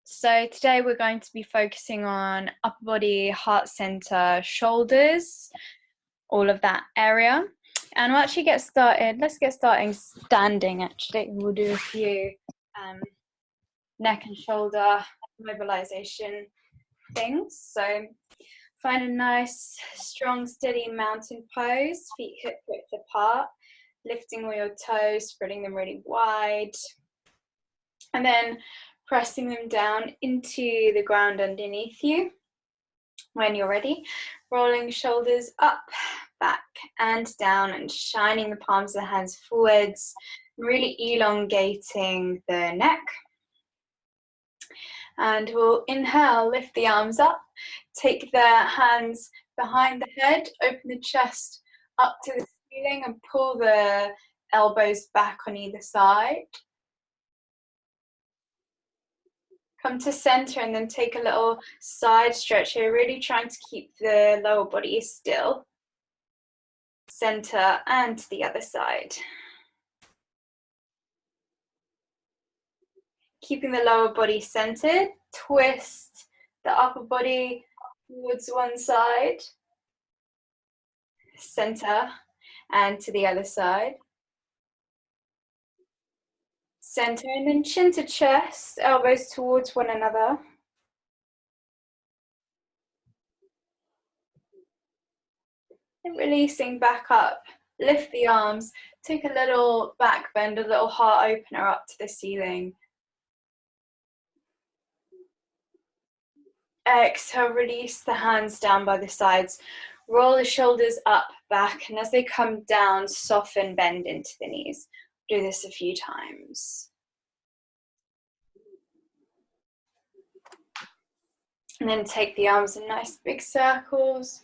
So today we're going to be focusing on upper body, heart center, shoulders, all of that area. And we'll actually get started. Let's get started standing actually. We'll do a few neck and shoulder mobilization things. So find a nice, strong, steady mountain pose, feet hip width apart, lifting all your toes, spreading them really wide. And then pressing them down into the ground underneath you. When you're ready, rolling shoulders up, back and down and shining the palms of the hands forwards, really elongating the neck. And we'll inhale, lift the arms up, take the hands behind the head, open the chest up to the ceiling and pull the elbows back on either side. Come to center and then take a little side stretch here, really trying to keep the lower body still. Center and to the other side. Keeping the lower body centered, twist the upper body towards one side, center and to the other side. Center and then chin to chest, elbows towards one another. And releasing back up, lift the arms, take a little back bend, a little heart opener up to the ceiling. Exhale, release the hands down by the sides. Roll the shoulders up, back, and as they come down, soften, bend into the knees. Do this a few times. And then take the arms in nice big circles.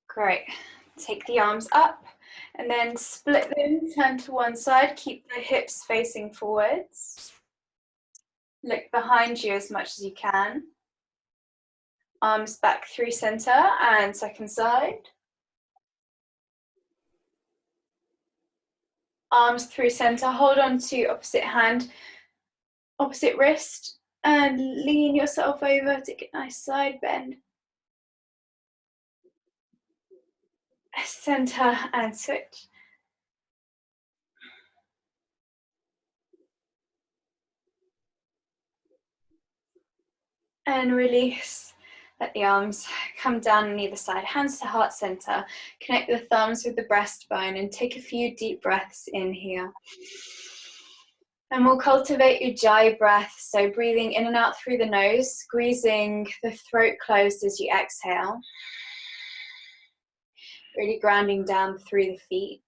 Great. Take the arms up and then split them, turn to one side, keep the hips facing forwards. Look behind you as much as you can. Arms back through center and second side. Arms through center, hold on to opposite hand, opposite wrist, and lean yourself over, take a nice side bend. Center and switch. And release. Let the arms come down on either side, hands to heart center. Connect the thumbs with the breastbone and take a few deep breaths in here. And we'll cultivate Ujjayi breath, so breathing in and out through the nose, squeezing the throat closed as you exhale. Really grounding down through the feet.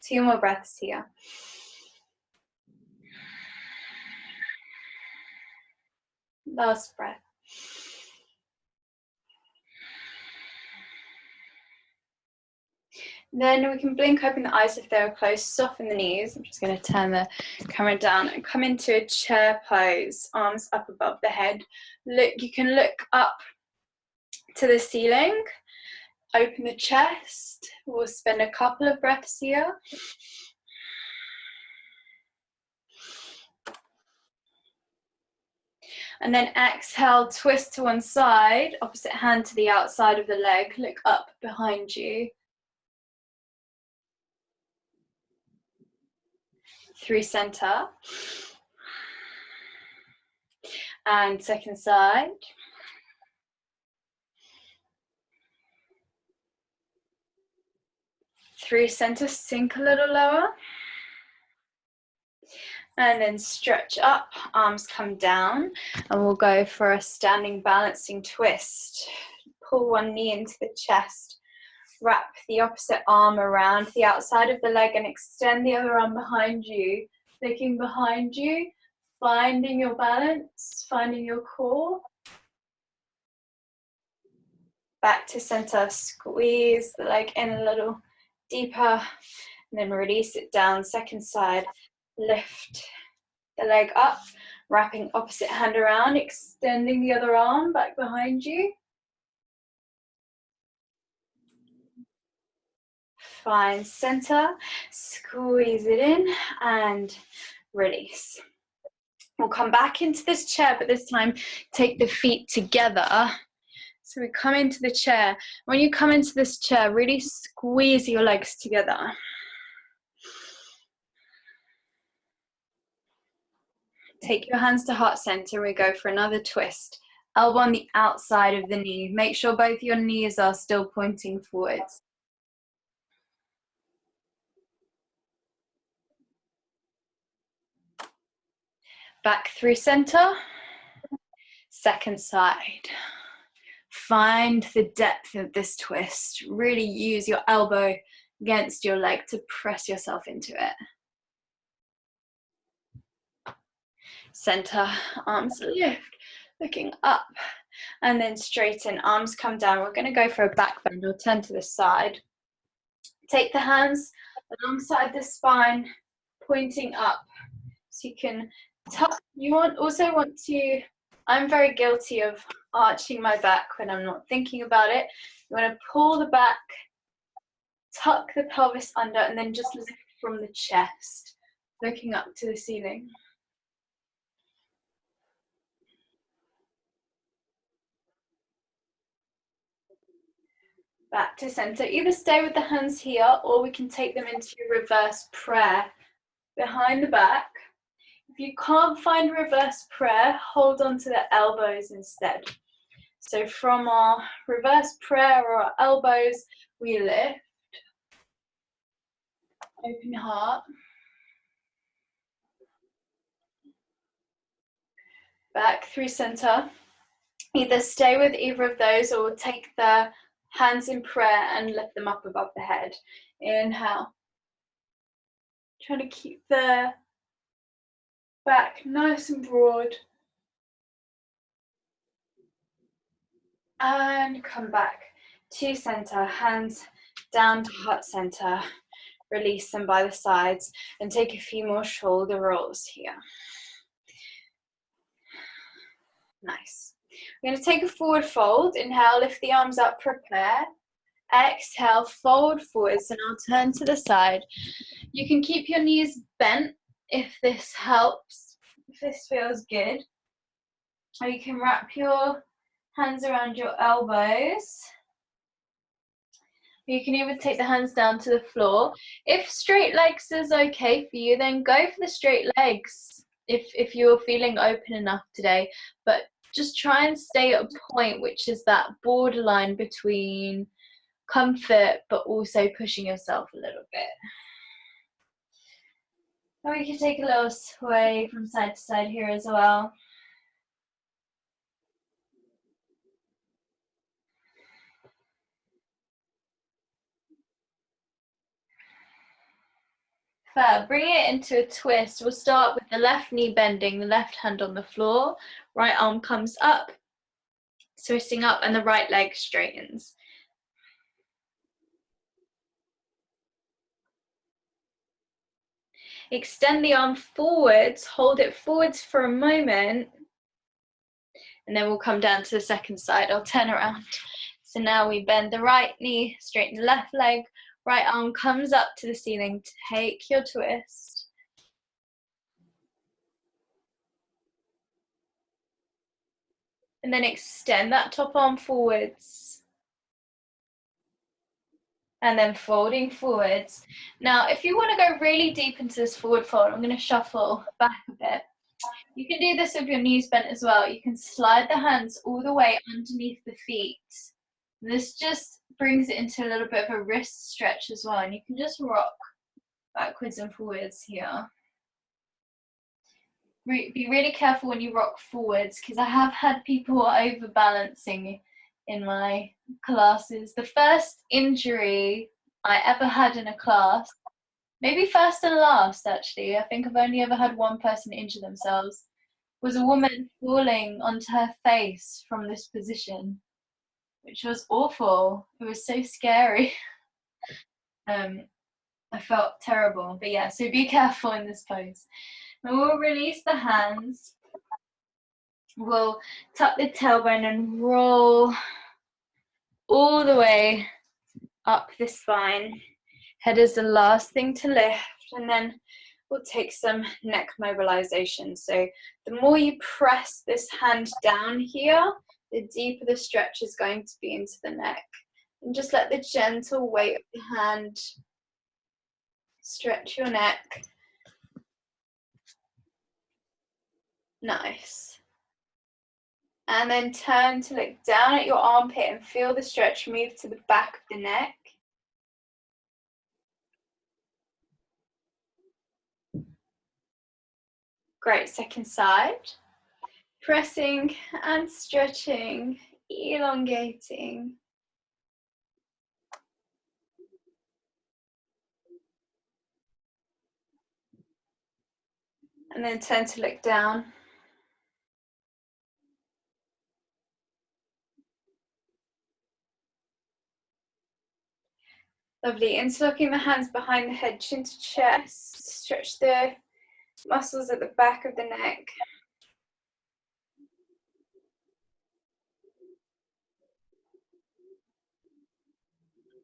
Two more breaths here. Last breath. Then we can blink open the eyes if they're closed, soften the knees. I'm just going to turn the camera down and come into a chair pose, arms up above the head. Look, you can look up to the ceiling, open the chest. We'll spend a couple of breaths here. And then exhale, twist to one side, opposite hand to the outside of the leg, look up behind you. Through center. And second side. Through center, sink a little lower. And then stretch up, arms come down, and we'll go for a standing balancing twist. Pull one knee into the chest. Wrap the opposite arm around the outside of the leg and extend the other arm behind you. Looking behind you, finding your balance, finding your core. Back to center, squeeze the leg in a little deeper, and then release it down. Second side, lift the leg up, wrapping opposite hand around, extending the other arm back behind you. Find center, squeeze it in and release. We'll come back into this chair, but this time take the feet together. So we come into the chair. When you come into this chair, really squeeze your legs together. Take your hands to heart center. We go for another twist. Elbow on the outside of the knee. Make sure both your knees are still pointing forwards. Back through center. Second side. Find the depth of this twist. Really use your elbow against your leg to press yourself into it. Center, arms lift, looking up, and then straighten, arms come down. We're going to go for a back bend or turn to the side. Take the hands alongside the spine, pointing up. So you can tuck. You also want to, I'm very guilty of arching my back when I'm not thinking about it. You want to pull the back, tuck the pelvis under, and then just lift from the chest, looking up to the ceiling. Back to center. Either stay with the hands here or we can take them into reverse prayer behind the back. If you can't find reverse prayer, hold on to the elbows instead. So from our reverse prayer or our elbows, we lift. Open heart. Back through center. Either stay with either of those or take the hands in prayer and lift them up above the head. Inhale. Trying to keep the back nice and broad. And come back to center, hands down to heart center. Release them by the sides and take a few more shoulder rolls here. Nice. We're going to take a forward fold. Inhale, lift the arms up, prepare. Exhale, fold forwards, and I'll turn to the side. You can keep your knees bent if this helps, if this feels good. Or you can wrap your hands around your elbows. You can even take the hands down to the floor. If straight legs is okay for you, then go for the straight legs if you're feeling open enough today. But just try and stay at a point which is that borderline between comfort but also pushing yourself a little bit. Or we can take a little sway from side to side here as well. Bring it into a twist. We'll start with the left knee bending, the left hand on the floor, right arm comes up, twisting up, and the right leg straightens. Extend the arm forwards, hold it forwards for a moment, and then we'll come down to the second side. I'll turn around. So now we bend the right knee, straighten the left leg, right arm comes up to the ceiling, take your twist. And then extend that top arm forwards. And then folding forwards. Now, if you want to go really deep into this forward fold, I'm going to shuffle back a bit. You can do this with your knees bent as well. You can slide the hands all the way underneath the feet. This just brings it into a little bit of a wrist stretch as well. And you can just rock backwards and forwards here. Be really careful when you rock forwards, because I have had people overbalancing in my classes. The first injury I ever had in a class, maybe first and last actually, I think I've only ever had one person injure themselves, was a woman falling onto her face from this position, which was awful. It was so scary. I felt terrible, but yeah, so be careful in this pose. And we'll release the hands. We'll tuck the tailbone and roll all the way up the spine. Head is the last thing to lift, and then we'll take some neck mobilization. So the more you press this hand down here, the deeper the stretch is going to be into the neck. And just let the gentle weight of the hand stretch your neck. Nice. And then turn to look down at your armpit and feel the stretch move to the back of the neck. Great, second side. Pressing and stretching, elongating. And then turn to look down. Lovely. Interlocking the hands behind the head, chin to chest. Stretch the muscles at the back of the neck.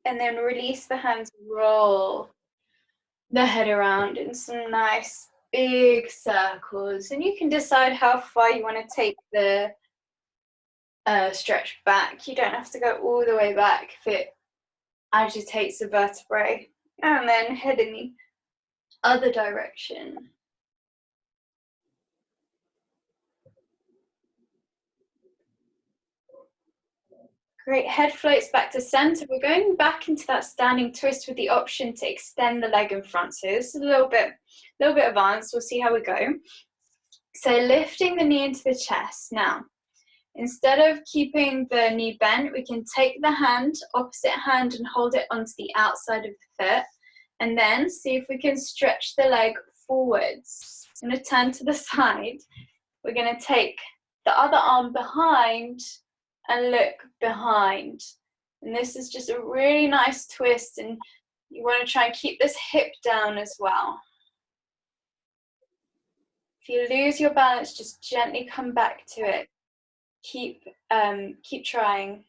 And then release the hands, roll the head around in some nice big circles. And you can decide how far you want to take the stretch back. You don't have to go all the way back if it agitates the vertebrae. And then head in the other direction. Great, head floats back to center. We're going back into that standing twist with the option to extend the leg in front. So this is a little bit advanced. We'll see how we go. So lifting the knee into the chest. Now, instead of keeping the knee bent, we can take the hand, opposite hand, and hold it onto the outside of the foot. And then see if we can stretch the leg forwards. I'm going to turn to the side. We're going to take the other arm behind and look behind. And this is just a really nice twist, and you want to try and keep this hip down as well. If you lose your balance, just gently come back to it. Keep trying.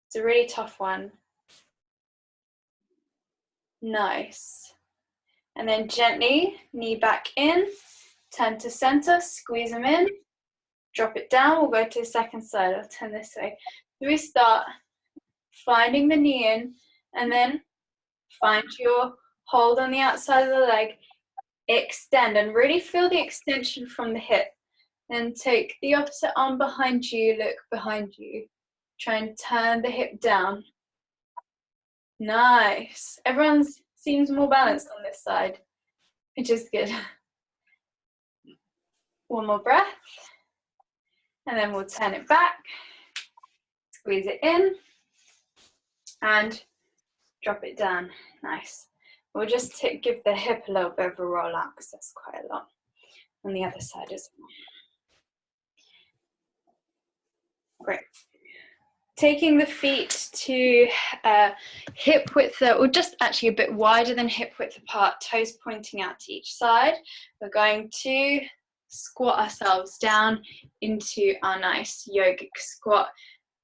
It's a really tough one. Nice. And then gently, knee back in, turn to center, squeeze them in, drop it down. We'll go to the second side. I'll turn this way. So we start finding the knee in, and then find your hold on the outside of the leg, extend, and really feel the extension from the hip. Then take the opposite arm behind you, look behind you. Try and turn the hip down. Nice. Everyone seems more balanced on this side, which is good. One more breath. And then we'll turn it back, squeeze it in, and drop it down. Nice. We'll just give the hip a little bit of a roll out because that's quite a lot on the other side as well. Great. Taking the feet to hip width, or just actually a bit wider than hip width apart, toes pointing out to each side. We're going to squat ourselves down into our nice yogic squat.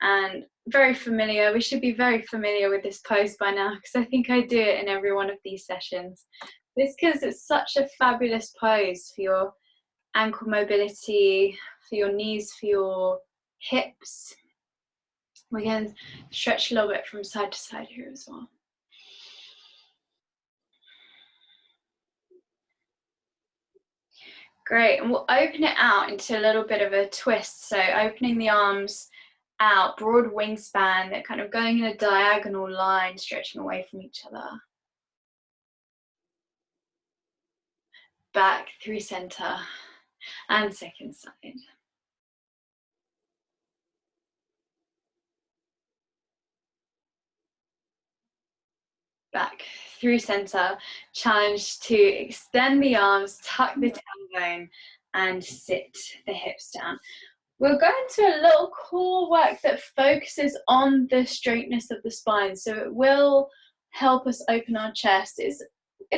And very familiar, we should be very familiar with this pose by now, because I think I do it in every one of these sessions. This because it's such a fabulous pose for your ankle mobility, for your knees, for your hips. We can stretch a little bit from side to side here as well. Great, and we'll open it out into a little bit of a twist. So opening the arms out, broad wingspan, they're kind of going in a diagonal line, stretching away from each other. Back through center and second side. Back through center. Challenge to extend the arms, tuck the tailbone, and sit the hips down. We'll go into a little core work that focuses on the straightness of the spine. So it will help us open our chest. It's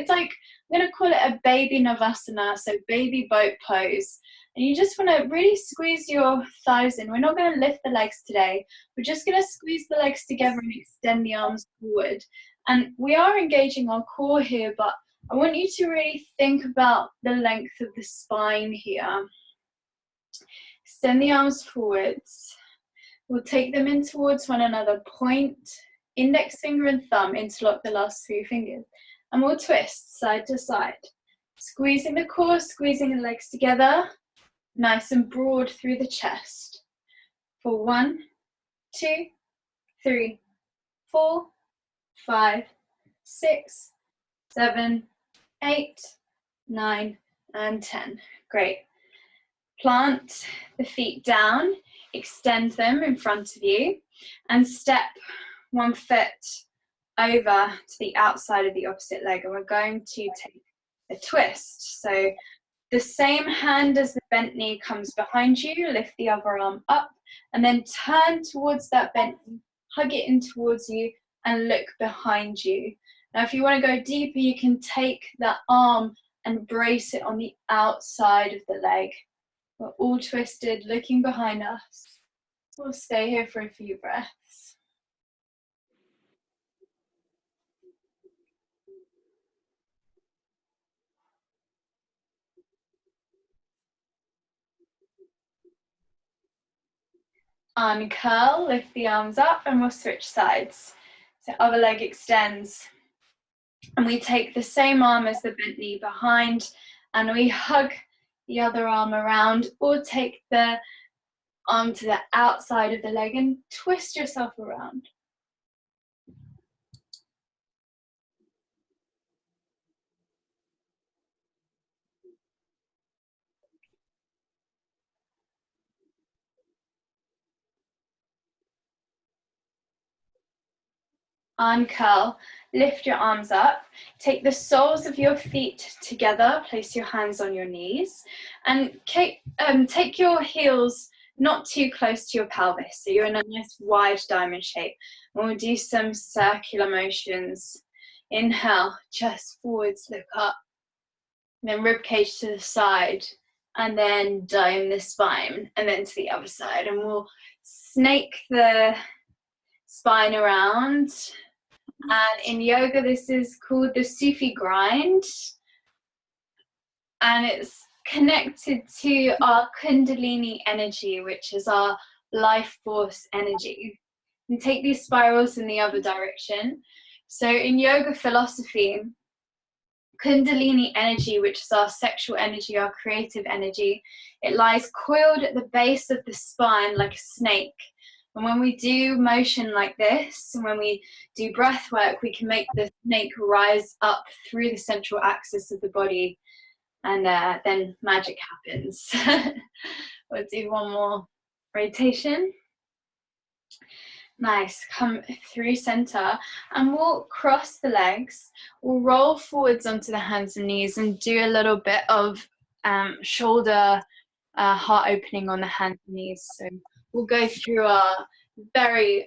like, I'm going to call it a baby navasana, so baby boat pose. And you just want to really squeeze your thighs in. We're not going to lift the legs today. We're just going to squeeze the legs together and extend the arms forward. And we are engaging our core here, but I want you to really think about the length of the spine here. Extend the arms forwards. We'll take them in towards one another. Point, index finger and thumb, interlock the last 3 fingers. And we'll twist side to side. Squeezing the core, squeezing the legs together. Nice and broad through the chest. For 1, 2, 3, 4, 5, 6, 7, 8, 9, and 10. Great. Plant the feet down, extend them in front of you, and step one foot over to the outside of the opposite leg. And we're going to take a twist. So the same hand as the bent knee comes behind you, lift the other arm up, and then turn towards that bent knee, hug it in towards you, and look behind you. Now, if you want to go deeper, you can take that arm and brace it on the outside of the leg. We're all twisted, looking behind us. We'll stay here for a few breaths. Uncurl, lift the arms up, and we'll switch sides. So other leg extends. And we take the same arm as the bent knee behind, and we hug the other arm around, or take the arm to the outside of the leg and twist yourself around. Uncurl, lift your arms up, take the soles of your feet together, place your hands on your knees, and take your heels not too close to your pelvis, so you're in a nice wide diamond shape. And we'll do some circular motions. Inhale, chest forwards, look up, and then rib cage to the side, and then dome the spine, and then to the other side. And we'll snake the spine around. And in yoga, this is called the Sufi grind. And it's connected to our Kundalini energy, which is our life force energy. And take these spirals in the other direction. So in yoga philosophy, Kundalini energy, which is our sexual energy, our creative energy, it lies coiled at the base of the spine like a snake. And when we do motion like this, and when we do breath work, we can make the snake rise up through the central axis of the body, and then magic happens. We'll do one more rotation. Nice, come through center, and we'll cross the legs. We'll roll forwards onto the hands and knees and do a little bit of shoulder heart opening on the hands and knees. So we'll go through our very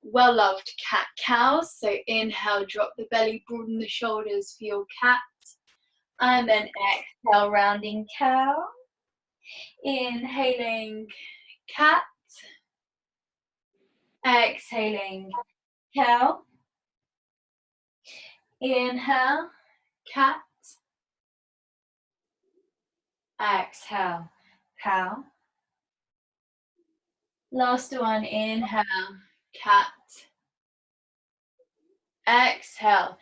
well-loved cat-cows. So inhale, drop the belly, broaden the shoulders for your cat. And then exhale, rounding cow. Inhaling, cat. Exhaling, cow. Inhale, cat. Exhale, cow. Last one, inhale, cat. Exhale,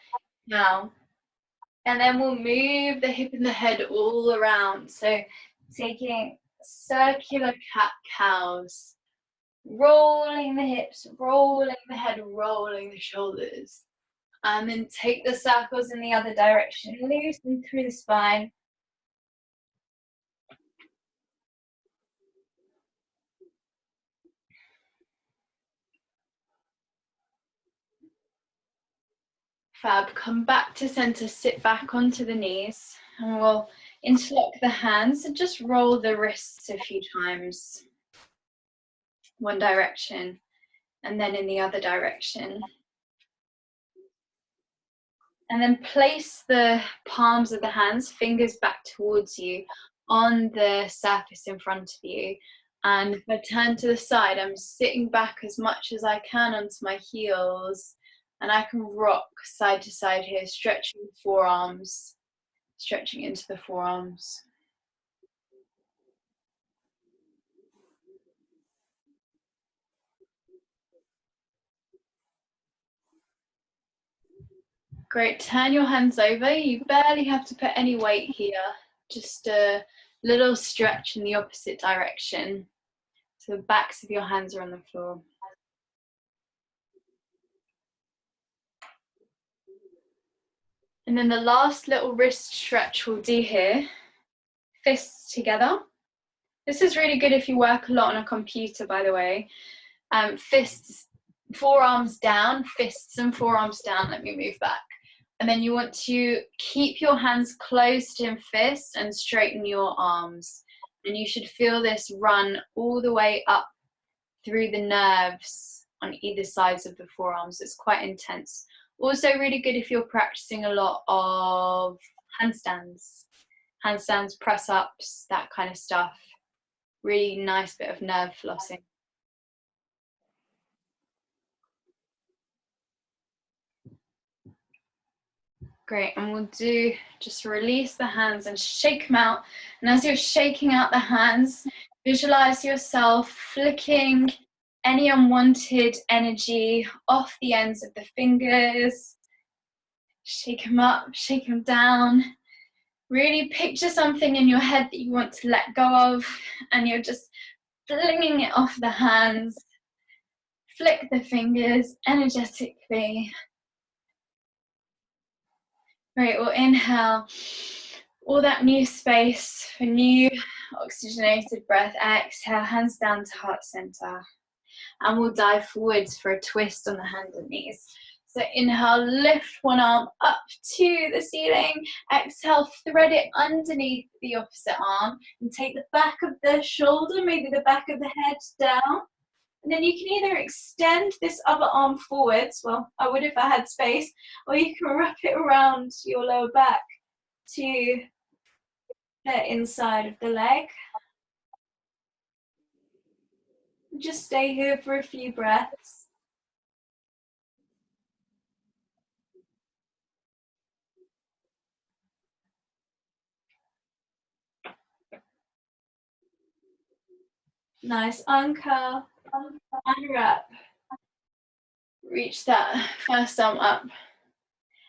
cow. And then we'll move the hip and the head all around. So taking circular cat-cows, rolling the hips, rolling the head, rolling the shoulders. And then take the circles in the other direction, loosen through the spine. Fab, come back to center, sit back onto the knees, and we'll interlock the hands and just roll the wrists a few times. One direction, and then in the other direction. And then place the palms of the hands, fingers back towards you, on the surface in front of you. And if I turn to the side, I'm sitting back as much as I can onto my heels, and I can rock side to side here, stretching the forearms, stretching into the forearms. Great, turn your hands over. You barely have to put any weight here, just a little stretch in the opposite direction. So the backs of your hands are on the floor. And then the last little wrist stretch we'll do here, fists together. This is really good if you work a lot on a computer, by the way. Fists, forearms down, fists and forearms down. Let me move back. And then you want to keep your hands closed in fist and straighten your arms. And you should feel this run all the way up through the nerves on either sides of the forearms. It's quite intense. Also really good if you're practicing a lot of handstands, press ups, that kind of stuff. Really nice bit of nerve flossing. Great, and we'll do, just release the hands and shake them out. And as you're shaking out the hands, visualize yourself flicking any unwanted energy off the ends of the fingers. Shake them up, shake them down. Really picture something in your head that you want to let go of, and you're just flinging it off the hands. Flick the fingers energetically. Great, we'll inhale all that new space for new oxygenated breath. Exhale, hands down to heart center. And we'll dive forwards for a twist on the hands and knees. So inhale, lift one arm up to the ceiling. Exhale, thread it underneath the opposite arm and take the back of the shoulder, maybe the back of the head down. And then you can either extend this other arm forwards, well, I would if I had space, or you can wrap it around your lower back to the inside of the leg. Just stay here for a few breaths. Nice, uncurl, unwrap. Reach that first arm up.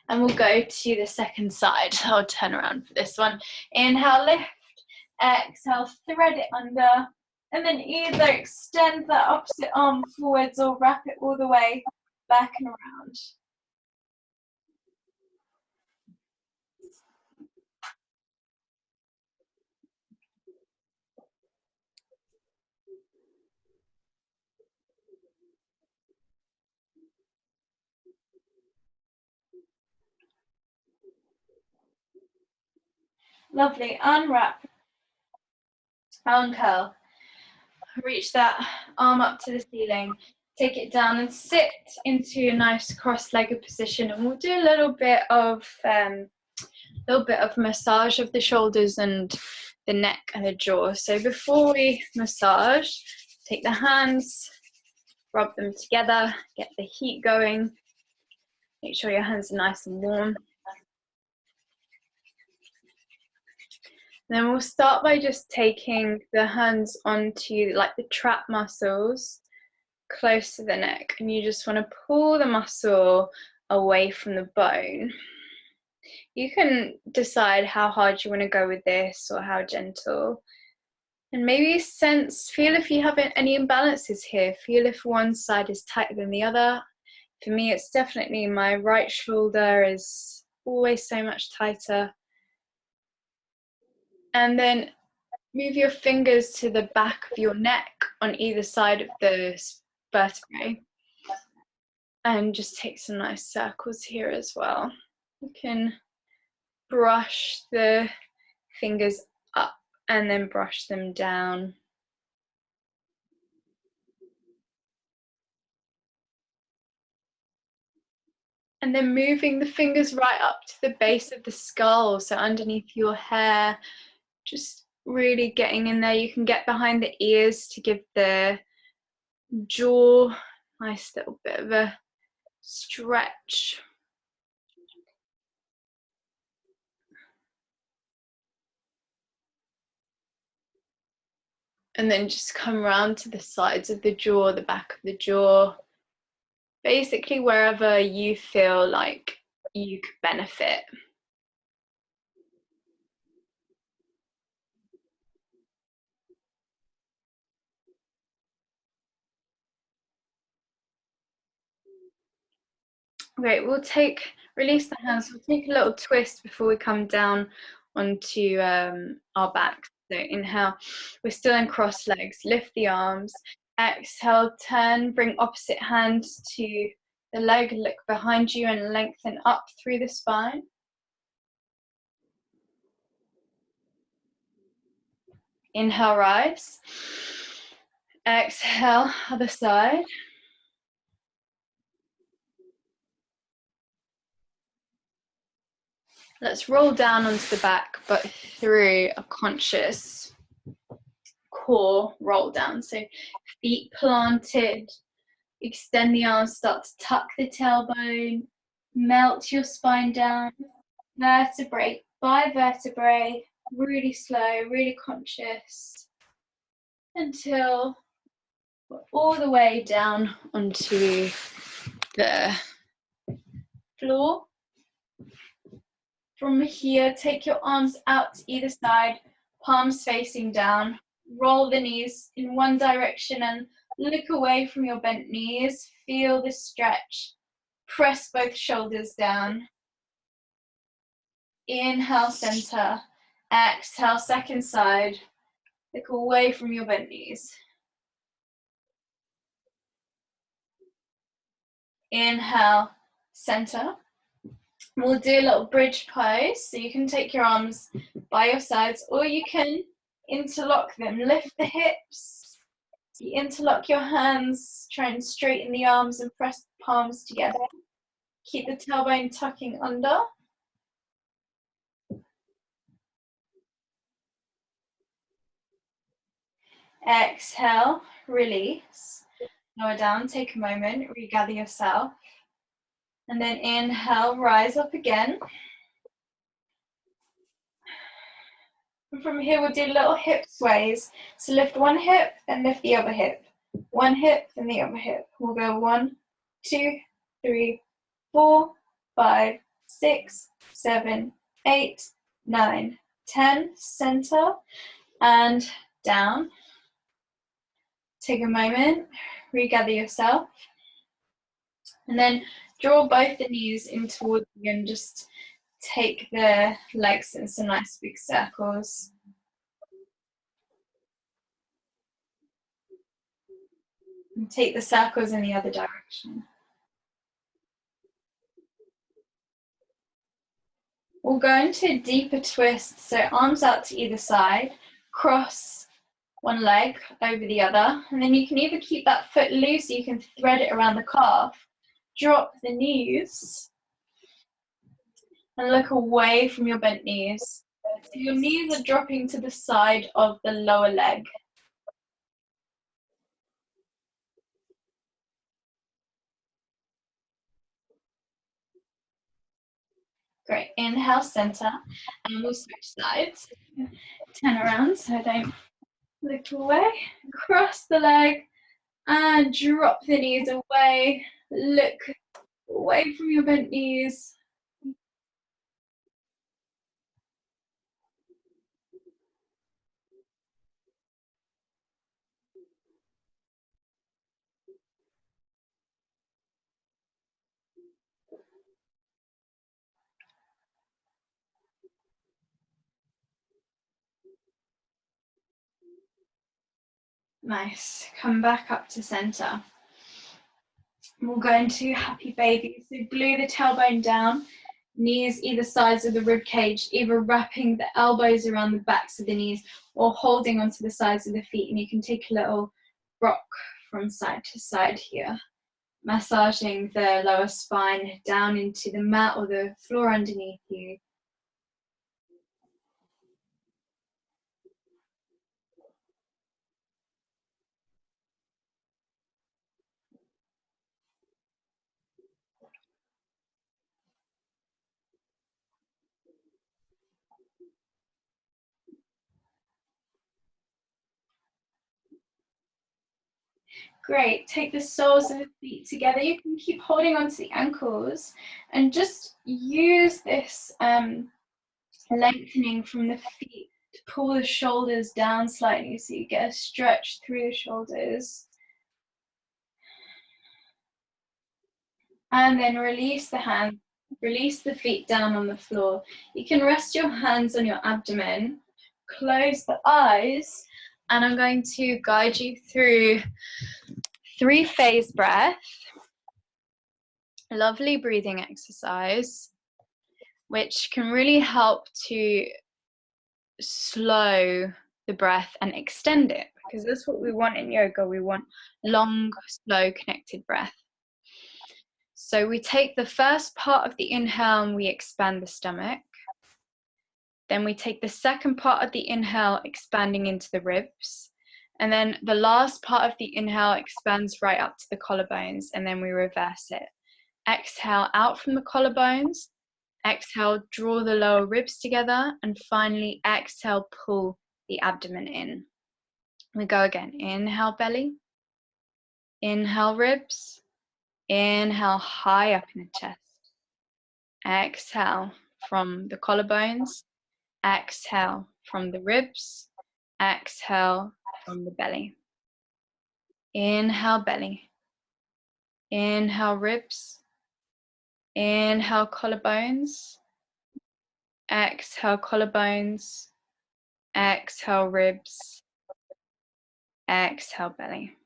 And we'll go to the second side. I'll turn around for this one. Inhale, lift. Exhale, thread it under. And then either extend that opposite arm forwards or wrap it all the way back and around. Lovely. Unwrap. Uncurl. Reach that arm up to the ceiling. Take it down and sit into a nice cross-legged position. And we'll do a little bit of massage of the shoulders and the neck and the jaw. So before we massage, take the hands, rub them together, get the heat going. Make sure your hands are nice and warm. Then we'll start by just taking the hands onto like the trap muscles close to the neck, and you just want to pull the muscle away from the bone. You can decide how hard you want to go with this or how gentle. And maybe feel if you have any imbalances here. Feel if one side is tighter than the other. For me, it's definitely my right shoulder is always so much tighter. And then move your fingers to the back of your neck on either side of the vertebrae. And just take some nice circles here as well. You can brush the fingers up and then brush them down. And then moving the fingers right up to the base of the skull, so underneath your hair, just really getting in there. You can get behind the ears to give the jaw nice little bit of a stretch. And then just come around to the sides of the jaw, the back of the jaw, basically wherever you feel like you could benefit. Great, release the hands, we'll take a little twist before we come down onto our back. So inhale, we're still in cross legs, lift the arms. Exhale, turn, bring opposite hand to the leg, look behind you and lengthen up through the spine. Inhale, rise. Exhale, other side. Let's roll down onto the back, but through a conscious core roll down. So feet planted, extend the arms, start to tuck the tailbone, melt your spine down, vertebrae by vertebrae, really slow, really conscious, until we're all the way down onto the floor. From here, take your arms out to either side, palms facing down. Roll the knees in one direction and look away from your bent knees. Feel the stretch. Press both shoulders down. Inhale, center. Exhale, second side. Look away from your bent knees. Inhale, center. We'll do a little bridge pose, so you can take your arms by your sides or you can interlock them. Lift the hips, you interlock your hands, try and straighten the arms and press the palms together. Keep the tailbone tucking under. Exhale, release. Lower down, take a moment, regather yourself. And then inhale, rise up again. And from here, we'll do little hip sways. So lift one hip, then lift the other hip. One hip, then the other hip. We'll go 1, 2, 3, 4, 5, 6, 7, 8, 9, 10. Center and down. Take a moment, regather yourself. And then draw both the knees in towards you and just take the legs in some nice big circles. And take the circles in the other direction. We'll go into a deeper twist, so arms out to either side, cross one leg over the other, and then you can either keep that foot loose or you can thread it around the calf. Drop the knees and look away from your bent knees. So your knees are dropping to the side of the lower leg. Great, inhale, center, and we'll switch sides. Turn around so I don't look away. Cross the leg and drop the knees away. Look away from your bent knees. Nice. Come back up to center. We'll go into happy baby. So glue the tailbone down, knees either sides of the rib cage, either wrapping the elbows around the backs of the knees or holding onto the sides of the feet. And you can take a little rock from side to side here. massaging the lower spine down into the mat or the floor underneath you. Great, take the soles of the feet together. You can keep holding onto the ankles and just use this lengthening from the feet to pull the shoulders down slightly so you get a stretch through the shoulders. And then release the hands, release the feet down on the floor. You can rest your hands on your abdomen, close the eyes, and I'm going to guide you through 3-phase breath. A lovely breathing exercise, which can really help to slow the breath and extend it, because that's what we want in yoga. We want long, slow, connected breath. So we take the first part of the inhale and we expand the stomach. Then we take the second part of the inhale, expanding into the ribs. And then the last part of the inhale expands right up to the collarbones, and then we reverse it. Exhale out from the collarbones. Exhale, draw the lower ribs together. And finally, exhale, pull the abdomen in. We go again. Inhale, belly. Inhale, ribs. Inhale, high up in the chest. Exhale from the collarbones. Exhale from the ribs. Exhale from the belly. Inhale, belly. Inhale, ribs. Inhale, collarbones. Exhale, collarbones. Exhale, ribs. Exhale, belly.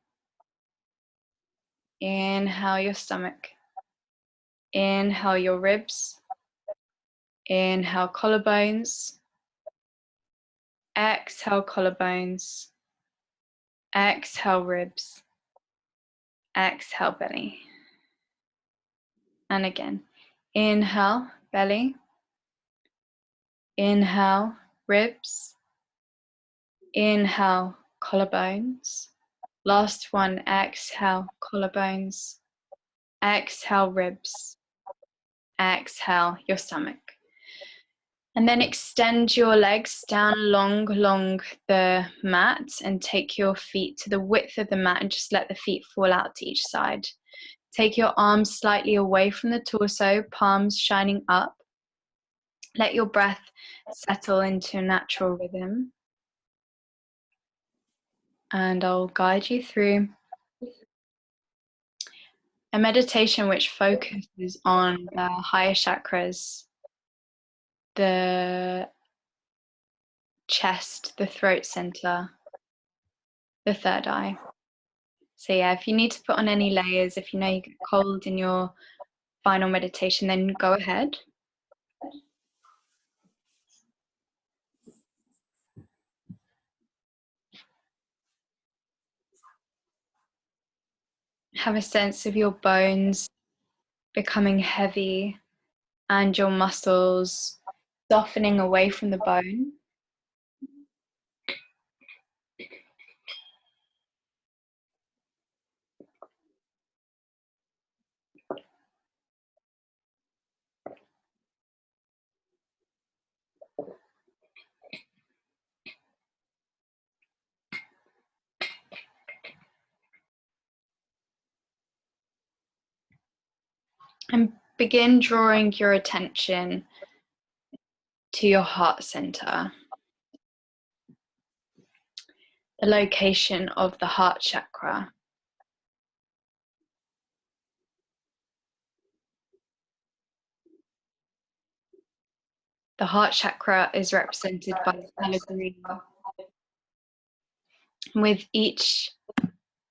Inhale your stomach. Inhale your ribs. Inhale collarbones. Exhale collarbones. Exhale ribs. Exhale belly. And again. Inhale belly. Inhale ribs. Inhale collarbones. Last one. Exhale collarbones. Exhale ribs. Exhale your stomach. And then extend your legs down along the mat and take your feet to the width of the mat and just let the feet fall out to each side. Take your arms slightly away from the torso, palms shining up. Let your breath settle into a natural rhythm. And I'll guide you through a meditation which focuses on the higher chakras, the chest, the throat center, the third eye. So yeah, if you need to put on any layers, if you know you get cold in your final meditation, then go ahead. Have a sense of your bones becoming heavy and your muscles softening away from the bone. And begin drawing your attention to your heart center, the location of the heart chakra. The heart chakra is represented by the color green. With each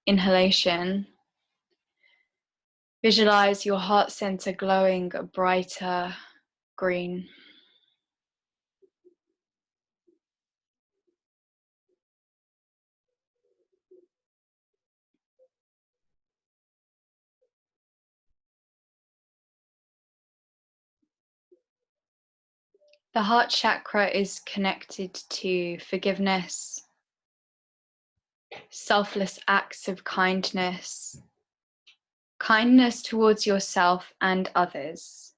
inhalation, visualize your heart center glowing a brighter green. The heart chakra is connected to forgiveness, selfless acts of kindness, kindness towards yourself and others.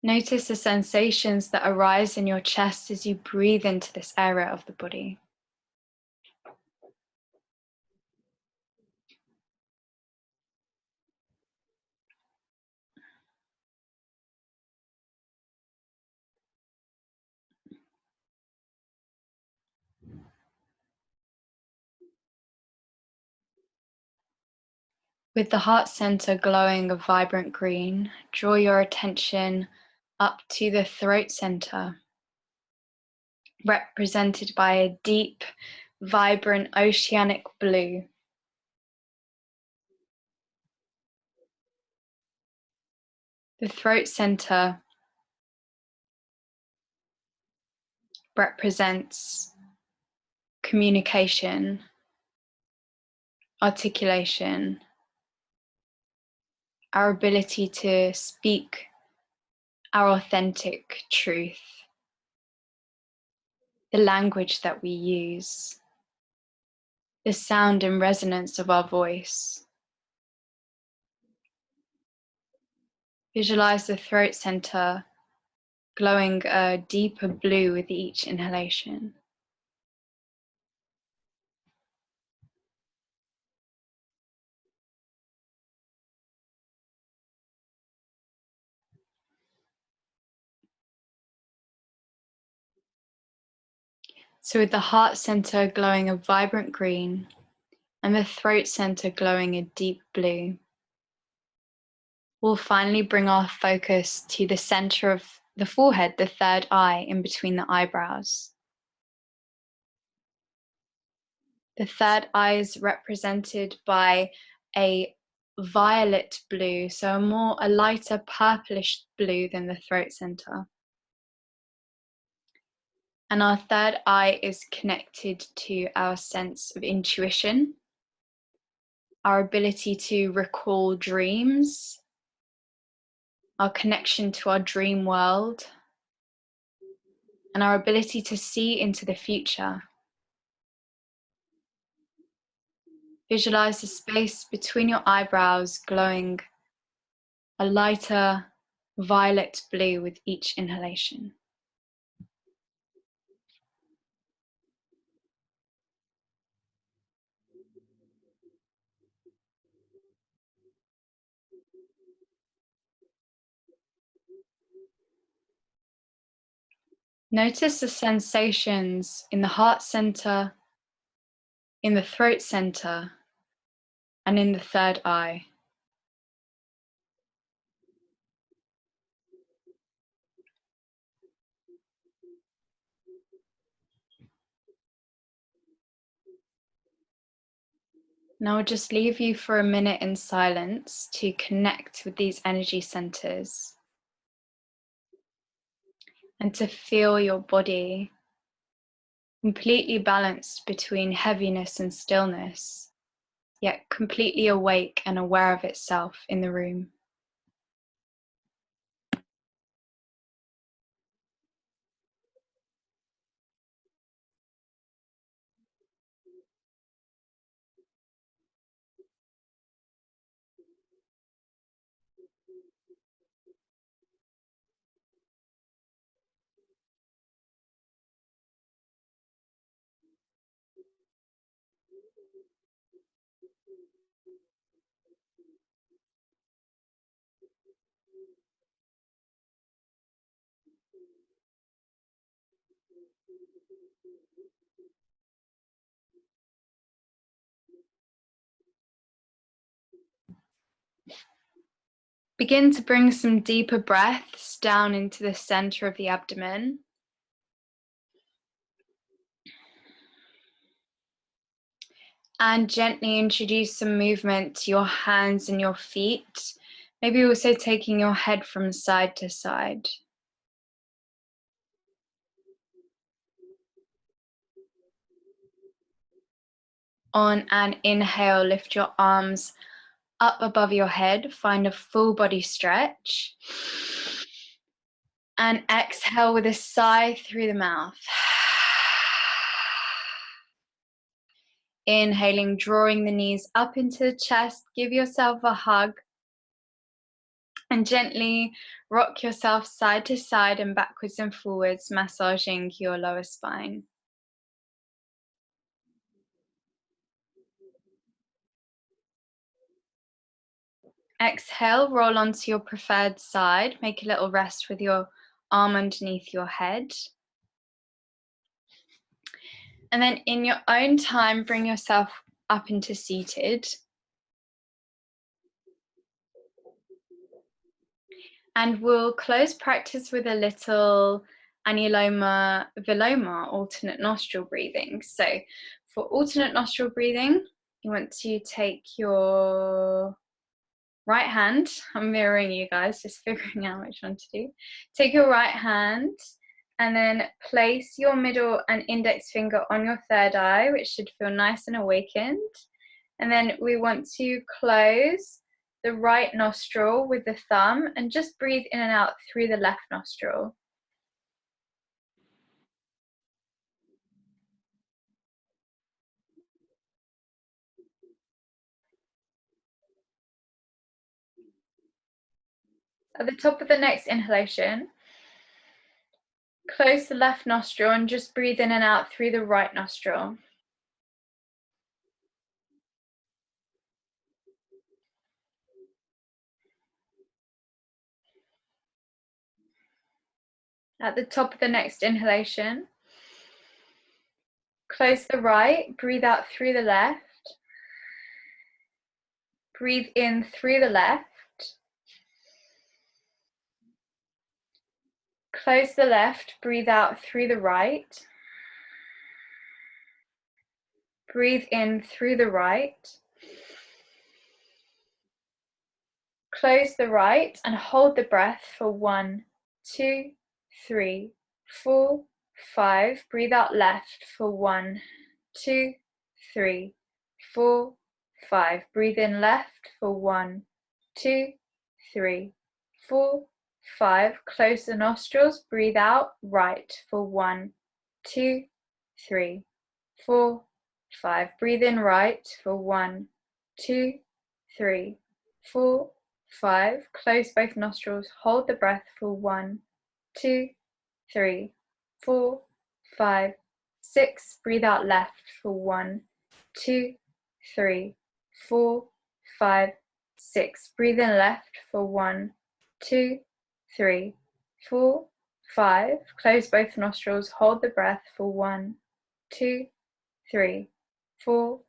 Notice the sensations that arise in your chest as you breathe into this area of the body. With the heart center glowing a vibrant green, draw your attention up to the throat center, represented by a deep, vibrant oceanic blue. The throat center represents communication, articulation, our ability to speak our authentic truth, the language that we use, the sound and resonance of our voice. Visualize the throat center glowing a deeper blue with each inhalation. So with the heart center glowing a vibrant green and the throat center glowing a deep blue, we'll finally bring our focus to the center of the forehead, the third eye in between the eyebrows. The third eye is represented by a violet blue, so a lighter purplish blue than the throat center. And our third eye is connected to our sense of intuition, our ability to recall dreams, our connection to our dream world, and our ability to see into the future. Visualize the space between your eyebrows glowing a lighter violet blue with each inhalation. Notice the sensations in the heart center, in the throat center, and in the third eye. Now I'll just leave you for a minute in silence to connect with these energy centers and to feel your body completely balanced between heaviness and stillness, yet completely awake and aware of itself in the room. Begin to bring some deeper breaths down into the center of the abdomen. And gently introduce some movement to your hands and your feet. Maybe also taking your head from side to side. On an inhale, lift your arms up above your head, find a full body stretch. And exhale with a sigh through the mouth. Inhaling, drawing the knees up into the chest. Give yourself a hug. And gently rock yourself side to side and backwards and forwards, massaging your lower spine. Exhale, roll onto your preferred side. Make a little rest with your arm underneath your head. And then in your own time, bring yourself up into seated. And we'll close practice with a little anuloma viloma, alternate nostril breathing. So for alternate nostril breathing, you want to take your right hand, I'm mirroring you guys, just figuring out which one to do. Take your right hand and then place your middle and index finger on your third eye, which should feel nice and awakened. And then we want to close the right nostril with the thumb and just breathe in and out through the left nostril. At the top of the next inhalation, close the left nostril and just breathe in and out through the right nostril. At the top of the next inhalation, close the right, breathe out through the left, breathe in through the left, close the left, breathe out through the right, breathe in through the right, close the right and hold the breath for 1, 2, 3, 4, 5. Breathe out left for 1, 2, 3, 4, 5. Breathe in left for 1, 2, 3, 4, 5. Close the nostrils. Breathe out right for 1, 2, 3, 4, 5. Breathe in right for 1, 2, 3, 4, 5. Close both nostrils. Hold the breath for 1, 2, 3, 4, 5, 6. Breathe out left for 1, 2, 3, 4, 5, 6. Breathe in left for 1, 2, 3, 4, 5. Close both nostrils. Hold the breath for 1, 2, 3, 4,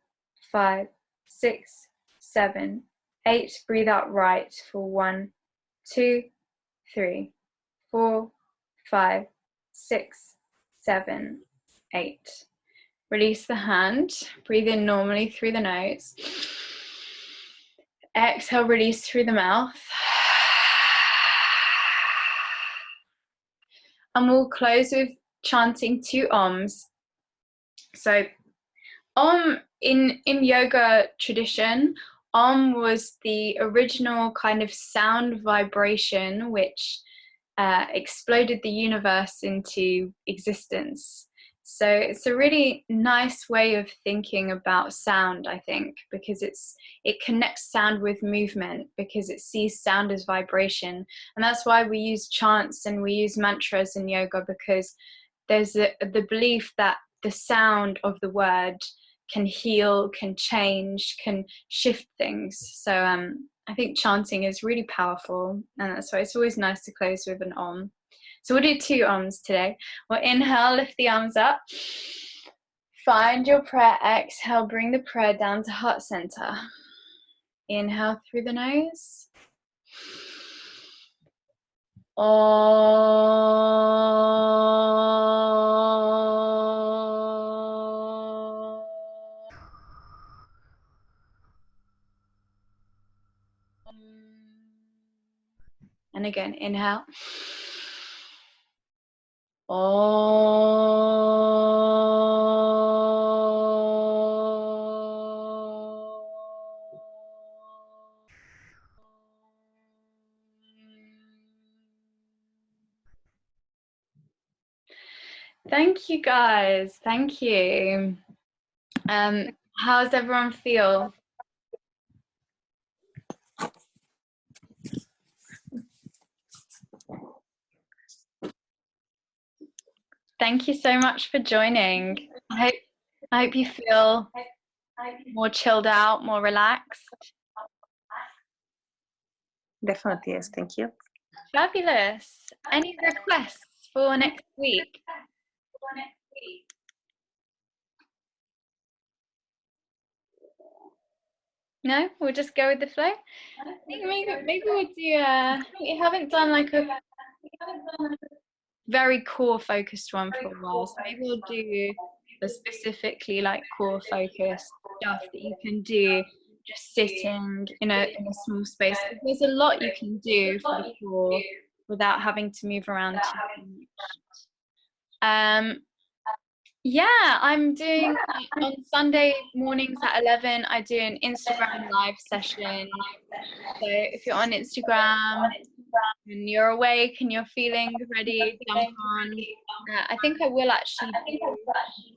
5, 6, 7, 8. Breathe out right for 1, 2, 3, 4, 5, 6, 7, 8. Release the hand. Breathe in normally through the nose. Exhale, release through the mouth. And we'll close with chanting 2 Oms. So Om in yoga tradition, Om was the original kind of sound vibration which exploded the universe into existence. So it's a really nice way of thinking about sound, I think, because it connects sound with movement, because it sees sound as vibration. And that's why we use chants and we use mantras in yoga, because there's the belief that the sound of the word can heal, can change, can shift things. So I think chanting is really powerful, and that's why it's always nice to close with an Om. So we'll do 2 Oms today. We'll inhale, lift the arms up. Find your prayer. Exhale, bring the prayer down to heart center. Inhale through the nose. And again, inhale. Thank you guys. Thank you. How's everyone feel? Thank you so much for joining. I hope you feel more chilled out, more relaxed. Definitely, yes. Thank you. Fabulous. Any requests for next week? No, we'll just go with the flow. I think maybe we'll do. We haven't done like a very core focused one for a while, so maybe we'll do a specifically like core focused stuff that you can do just sitting in a small space. There's a lot you can do for the core without having to move around too much. Yeah, I'm doing on Sunday mornings at 11. I do an Instagram live session. So if you're on Instagram and you're awake and you're feeling ready, jump on. I think I will actually do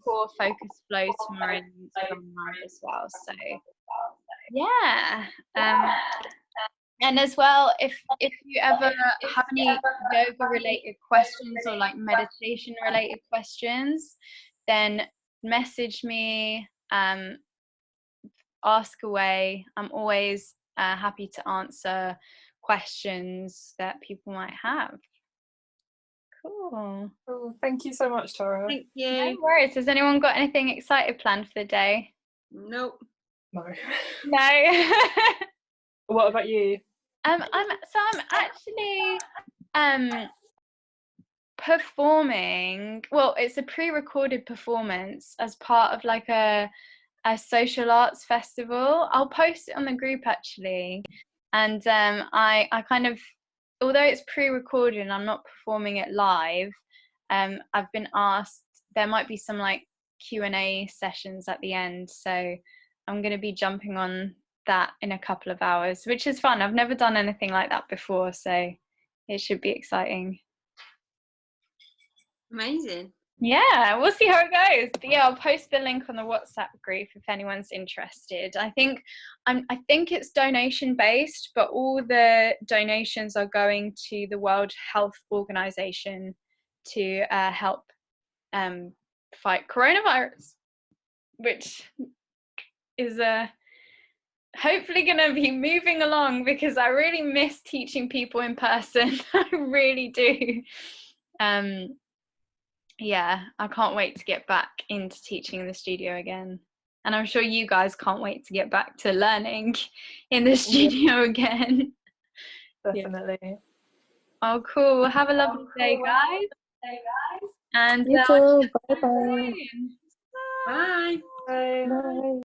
core focus flow tomorrow on Instagram live as well. So yeah. And as well, if you ever have any yoga related questions or like meditation related questions, then message me, ask away. I'm always happy to answer questions that people might have. Cool. Oh, thank you so much, Tara. Thank you. No worries. Has anyone got anything excited planned for the day? Nope. No. No. What about you? I'm actually performing. Well, it's a pre-recorded performance as part of like a social arts festival. I'll post it on the group actually. And I kind of, although it's pre-recorded and I'm not performing it live, I've been asked, there might be some like Q&A sessions at the end, so I'm going to be jumping on that in a couple of hours, which is fun. I've never done anything like that before, so it should be exciting. Amazing. Yeah, we'll see how it goes. But yeah, I'll post the link on the WhatsApp group if anyone's interested. I think it's donation based, but all the donations are going to the World Health Organization to help fight coronavirus, which is hopefully going to be moving along because I really miss teaching people in person. I really do. Yeah, I can't wait to get back into teaching in the studio again. And I'm sure you guys can't wait to get back to learning in the studio again. Definitely. Yeah. Oh, cool. Have a lovely day, guys. And You too. Bye-bye. Bye. Bye. Bye. Bye.